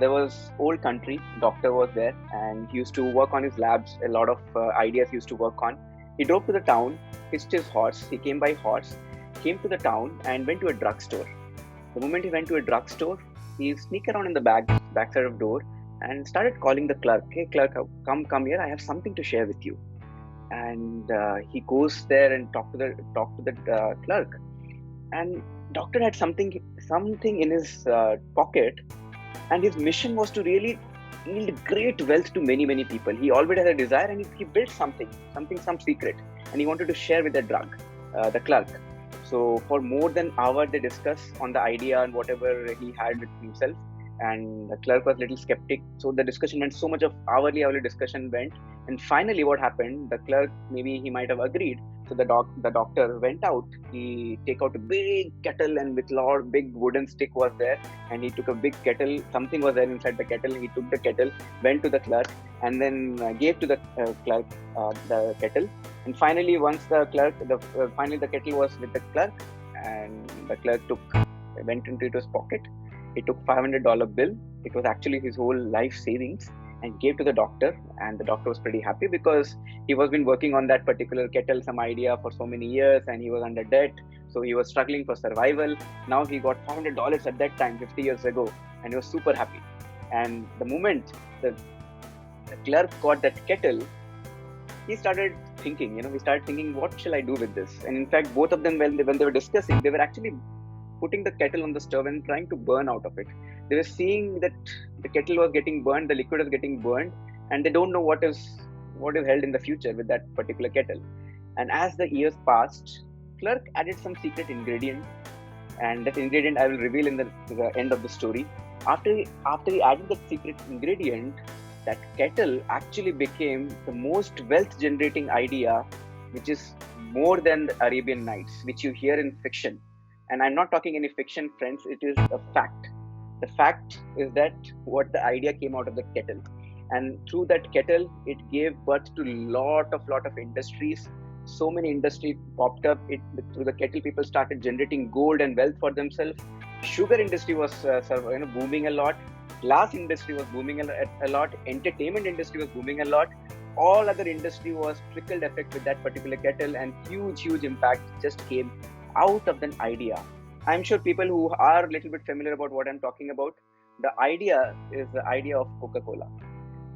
there was old country, doctor was there, and he used to work on his labs. A lot of ideas he used to work on. He drove to the town, hitched his horse. He came by horse, came to the town, and went to a drugstore. The moment he went to a drugstore, he sneaked around in the backside of door and started calling the clerk. Hey clerk, come here. I have something to share with you. And he goes there and talk to the clerk. And doctor had something in his pocket, and his mission was to really yield great wealth to many people. He already had a desire, and he built some secret, and he wanted to share with the clerk. So for more than an hour, they discuss on the idea and whatever he had with himself. And the clerk was a little skeptic. So the discussion went so much of hourly discussion went. And finally, what happened? The clerk, maybe he might have agreed. So the doctor went out. He take out a big kettle, and with lot big wooden stick was there, and he took a big kettle. Something was there inside the kettle. He took the kettle, went to the clerk, and then gave to the clerk the kettle. And finally, once the kettle was with the clerk, and the clerk went into his pocket. He took $500 bill. It was actually his whole life savings, and gave to the doctor. And the doctor was pretty happy because he was been working on that particular kettle, some idea for so many years, and he was under debt. So he was struggling for survival. Now he got $500 at that time, 50 years ago, and he was super happy. And the moment the clerk got that kettle, he started thinking, what shall I do with this? And in fact, both of them, when they were discussing, they were actually putting the kettle on the stove and trying to burn out of it. They were seeing that the kettle was getting burned, the liquid was getting burned, and they don't know what is held in the future with that particular kettle. And as the years passed, clerk added some secret ingredient, and that ingredient I will reveal in the end of the story. After he added that secret ingredient, that kettle actually became the most wealth generating idea, which is more than the Arabian Nights, which you hear in fiction. And I'm not talking any fiction, friends, it is a fact. The fact is that what the idea came out of the kettle. And through that kettle, it gave birth to lot of industries. So many industries popped up. Through the kettle, people started generating gold and wealth for themselves. Sugar industry was booming a lot. Glass industry was booming a lot. Entertainment industry was booming a lot. All other industry was trickled effect with that particular kettle, and huge impact just came out of an idea. I'm sure people who are a little bit familiar about what I'm talking about, the idea is the idea of Coca-Cola.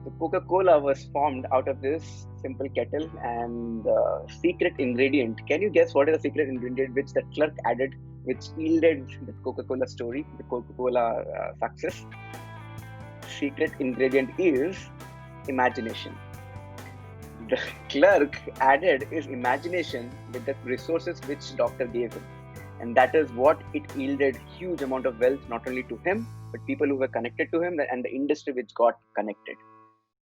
The Coca-Cola was formed out of this simple kettle, and the secret ingredient. Can you guess what is the secret ingredient which the clerk added, which yielded the Coca-Cola story, the Coca-Cola success? Secret ingredient is imagination. The clerk added his imagination with the resources which doctor gave him, and that is what it yielded huge amount of wealth, not only to him but people who were connected to him, and the industry which got connected.